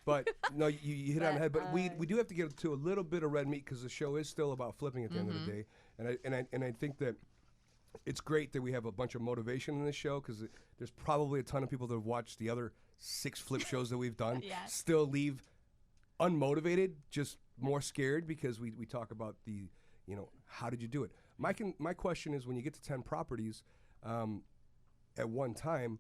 But no, you hit on the head. But we do have to get to a little bit of red meat because the show is still about flipping at the end of the day. And I think that it's great that we have a bunch of motivation in this show because there's probably a ton of people that have watched the other 6 flip shows that we've done still leave unmotivated, just more scared because we talk about the, how did you do it? My question is, when you get to 10 properties at one time,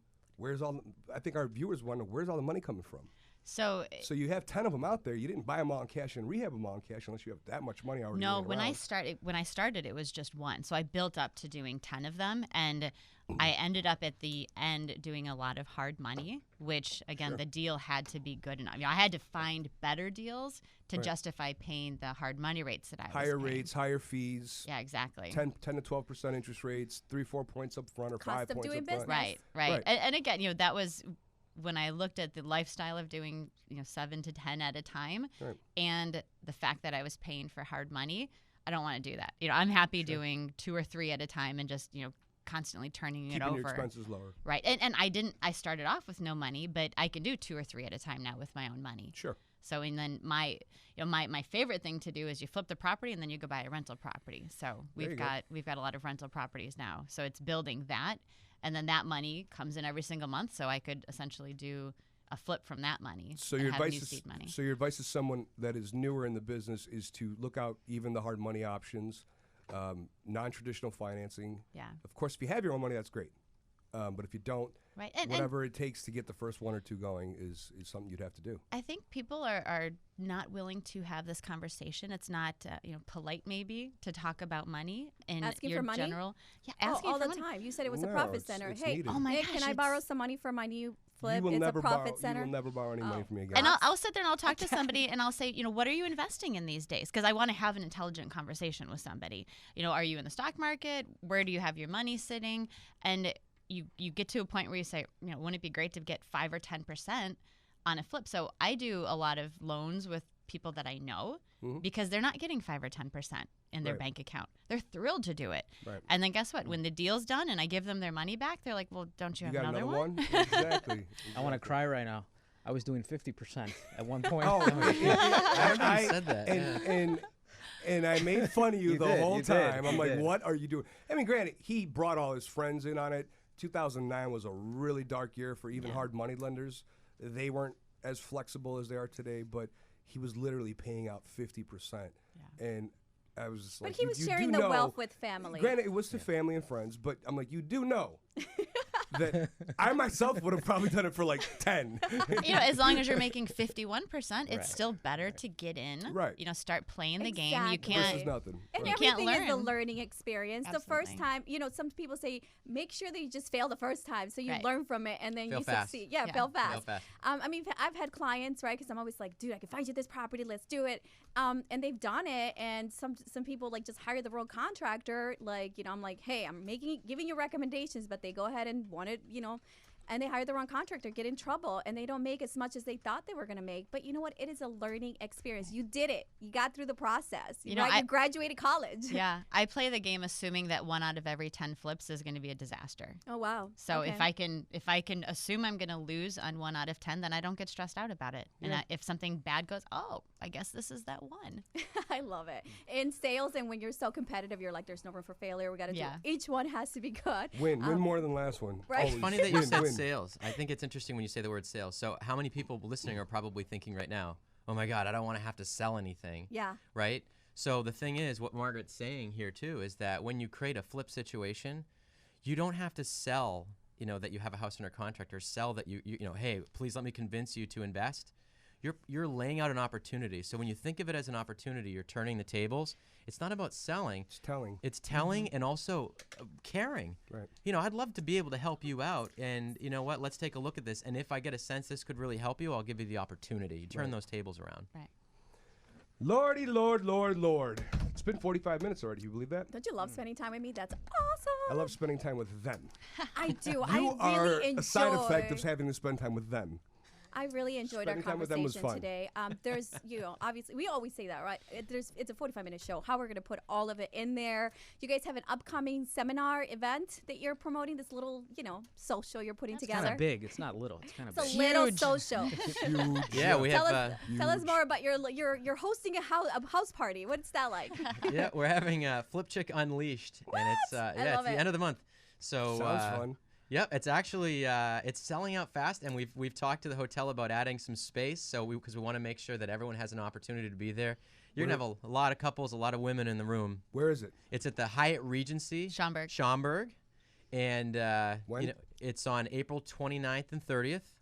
I think our viewers wonder, where's all the money coming from? So you have 10 of them out there. You didn't buy them all in cash and rehab them all in cash unless you have that much money already. No, laying when around. I started, it was just one. So I built up to doing 10 of them, and I ended up at the end doing a lot of hard money, which again, the deal had to be good enough. I had to find better deals to justify paying the hard money rates that I was higher paying. rates, higher fees. Yeah, exactly. 10 to 12% interest rates, 3-4 points up front or Cost 5 of points doing up front. business. Right. And again, that was when I looked at the lifestyle of doing 7 to 10 at a time, and the fact that I was paying for hard money. I don't want to do that. I'm happy doing 2 or 3 at a time and just constantly turning it over. Keeping your expenses lower. Right. And I started off with no money, but I can do 2 or 3 at a time now with my own money. Sure. So and then my favorite thing to do is you flip the property and then you go buy a rental property. So we've got a lot of rental properties now. So it's building that, and then that money comes in every single month. So I could essentially do a flip from that money. So and your have advice new is seed money. so your advice is someone that is newer in the business is to look out even the hard money options, non-traditional financing. Yeah. Of course, if you have your own money, that's great. But if you don't, Right. whatever it takes to get the first 1 or 2 going is something you'd have to do. I think people are not willing to have this conversation. It's not polite maybe to talk about money and Asking your for money? general. Yeah, asking all for the money. time. You said it was a No, profit it's center. needed. Hey, Oh my Nick, gosh, can I borrow some money for my new flip? You will It's never a profit borrow. center. You will never borrow any money from me again. And I'll sit there and I'll talk to somebody and I'll say, what are you investing in these days? Because I want to have an intelligent conversation with somebody. Are you in the stock market? Where do you have your money sitting? And you get to a point where you say, wouldn't it be great to get 5 or 10% on a flip? So I do a lot of loans with people that I know because they're not getting 5 or 10% in their bank account. They're thrilled to do it. Right. And then guess what? When the deal's done and I give them their money back, they're like, well, don't you have got another one? Exactly. I want to cry right now. I was doing 50% at one point. Oh, I said that. And I made fun of you, the whole time. I'm like, did. what are you doing? I mean, granted, he brought all his friends in on it. 2009 was a really dark year for even hard money lenders. They weren't as flexible as they are today, but he was literally paying out 50%. Yeah. And I was just like, But he was sharing do the know, wealth with family. Granted, it was to family and friends, but I'm like, you do know that I myself would have probably done it for like 10. As long as you're making 51%, it's still better to get in. Right. Start playing the game. You Exactly. can't. Versus nothing. And Right. You can't everything is a learn. learning experience. The first Absolutely. time, some people say, make sure that you just fail the first time so you Right. learn from it and then Fail you fast. succeed. Yeah, Yeah. fail fast. Fail fast. I mean, I've had clients, right? Because I'm always like, dude, I can find you this property. Let's do it. And they've done it. And some people like just hire the wrong contractor. Like, I'm like, hey, I'm giving you recommendations, but they go ahead and want it, and they hire the wrong contractor, get in trouble, and they don't make as much as they thought they were going to make. But you know what? It is a learning experience. You did it. You got through the process. You graduated college. Yeah, I play the game assuming that 1 out of every 10 flips is going to be a disaster. Oh, wow. So Okay. if I can assume I'm going to lose on 1 out of 10, then I don't get stressed out about it. Yeah. And if something bad goes, I guess this is that one. I love it. In sales and when you're so competitive, you're like, there's no room for failure. We got to do each one has to be good. Win more than last one. Right. Always. It's funny that you Win, said win. sales. I think it's interesting when you say the word sales. So how many people listening are probably thinking right now, oh my God, I don't want to have to sell anything. Yeah. Right? So the thing is, what Margaret's saying here too is that when you create a flip situation, you don't have to sell, that you have a house under contract or sell that you hey, please let me convince you to invest. you're laying out an opportunity. So when you think of it as an opportunity, you're turning the tables. It's not about selling. It's telling. It's telling and also caring. Right. You know, I'd love to be able to help you out. And you know what? Let's take a look at this. And if I get a sense this could really help you, I'll give you the opportunity. You turn those tables around. Right. Lordy, Lord, Lord, Lord. It's been 45 minutes already. You believe that? Don't you love spending time with me? That's awesome. I love spending time with them. I do. You I are really enjoy. a side effect of having to spend time with them. I really enjoyed our Spending time with them was conversation fun. today. There's, obviously, we always say that, right? It's a 45-minute show. How we're going to put all of it in there. You guys have an upcoming seminar event that you're promoting, this little, social you're putting It's together. kind of big. It's not little. It's kind of It's big. a little social. Huge. Yeah, we Tell have. us more about you're hosting a house party. What's that like? Yeah, we're having Flip Chick Unleashed, and it's love it's the it. end of the month. So Sounds fun. Yep, it's actually it's selling out fast, and we've talked to the hotel about adding some space, so because we want to make sure that everyone has an opportunity to be there. You're gonna have a lot of couples, a lot of women in the room. Where is it? It's at the Hyatt Regency, Schaumburg. and When? it's on April 29th and 30th,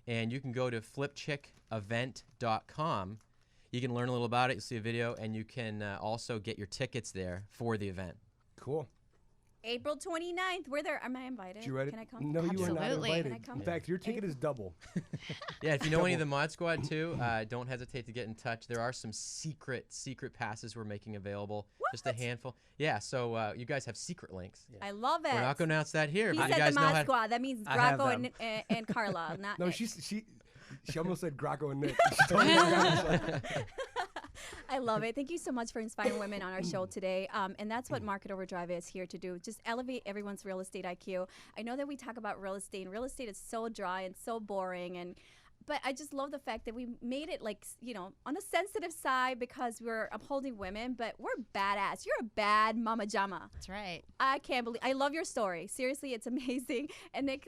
and you can go to flipchickevent.com. You can learn a little about it. You'll see a video, and you can also get your tickets there for the event. Cool. April 29th. We're there. Am I invited? Did you read it? Can I come? No, you are not Absolutely. invited. Can I come? In fact, your ticket is double. Yeah, if you know any of the Mod Squad too, don't hesitate to get in touch. There are some secret passes we're making available. Just a handful. Yeah, so you guys have secret links. I love it. We're not going to announce that here, He but you said guys the know Mod how. Squad. That means I have Graco and Karla. Not No, Nick. she almost said Graco and Nick. I love it. Thank you so much for inspiring women on our show today. And that's what Market Overdrive is here to do. Just elevate everyone's real estate IQ. I know that we talk about real estate, and real estate is so dry and so boring. But I just love the fact that we made it on the sensitive side because we're upholding women, but we're badass. You're a bad mama jama. That's right. I can't believe. I love your story. Seriously, it's amazing. And Nick,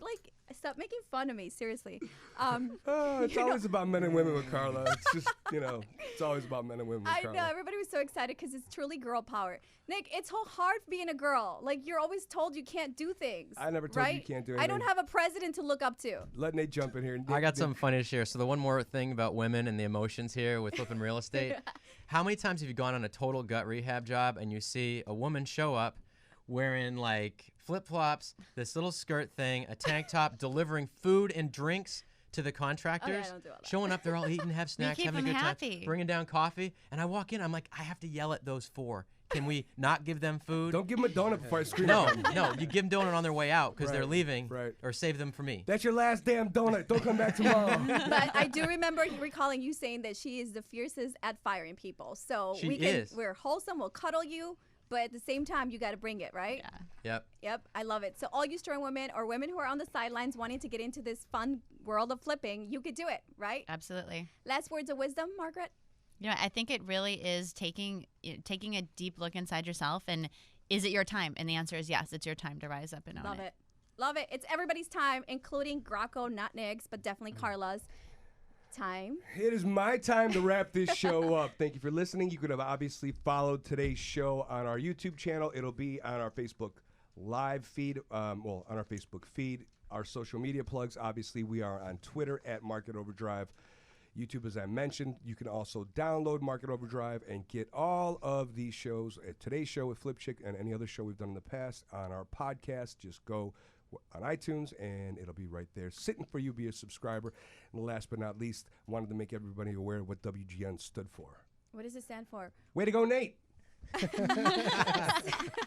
stop making fun of me. Seriously. It's always about men and women with Karla. It's just, it's always about men and women with I Karla. know. Everybody was so excited because it's truly girl power. Nick, it's so hard being a girl. You're always told you can't do things. I never told you you can't do anything. I don't have a president to look up to. Let Nate jump in here. I got something funny to share. So the one more thing about women and the emotions here with flipping real estate. How many times have you gone on a total gut rehab job and you see a woman show up wearing flip-flops, this little skirt thing, a tank top, delivering food and drinks to the contractors, don't do all that. showing up, they're all eating, have snacks, keep having a them good happy. time, bringing down coffee, and I walk in, I'm like, I have to yell at those four. Can we not give them food? Don't give them a donut before I scream No, at them. no, you give them donut on their way out because they're Right, leaving, right. or save them for me. That's your last damn donut. Don't come back tomorrow. But I do remember recalling you saying that she is the fiercest at firing people. So She is. we're wholesome. We'll cuddle you. But at the same time, you got to bring it, right? Yeah. Yep. Yep, I love it. So all you strong women or women who are on the sidelines wanting to get into this fun world of flipping, you could do it, right? Absolutely. Last words of wisdom, Margaret? I think it really is taking a deep look inside yourself, and is it your time? And the answer is yes, it's your time to rise up and own Love it. Love it. It's everybody's time, including Graco, not Nick's, but definitely Karla's time. It is my time to wrap this show up. Thank you for listening. You could have obviously followed today's show on our YouTube channel. It'll be on our Facebook live feed, on our Facebook feed. Our social media plugs, obviously, we are on Twitter at Market Overdrive. YouTube, as I mentioned, you can also download Market Overdrive and get all of these shows, today's show with Flip Chick and any other show we've done in the past on our podcast. Just go on iTunes and it'll be right there sitting for you. Be a subscriber. And last but not least, I wanted to make everybody aware of what WGN stood for. What does it stand for? Way to go, Nate.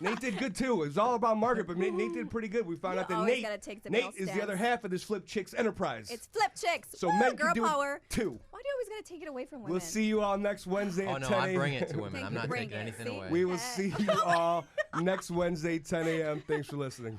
Nate did good too. It was all about Margaret, but Nate did pretty good. We found out that always gotta take the Nate male is the stance. other half of this Flip Chicks enterprise. It's Flip Chicks. So Woo, men girl can do power. it too. Why do you always got to take it away from women? We'll see you all next Wednesday Oh at no, 10 I a.m. bring it to women. Thank I'm you. not Bring taking it. anything See? away. We will see you all next Wednesday, 10 a.m. Thanks for listening.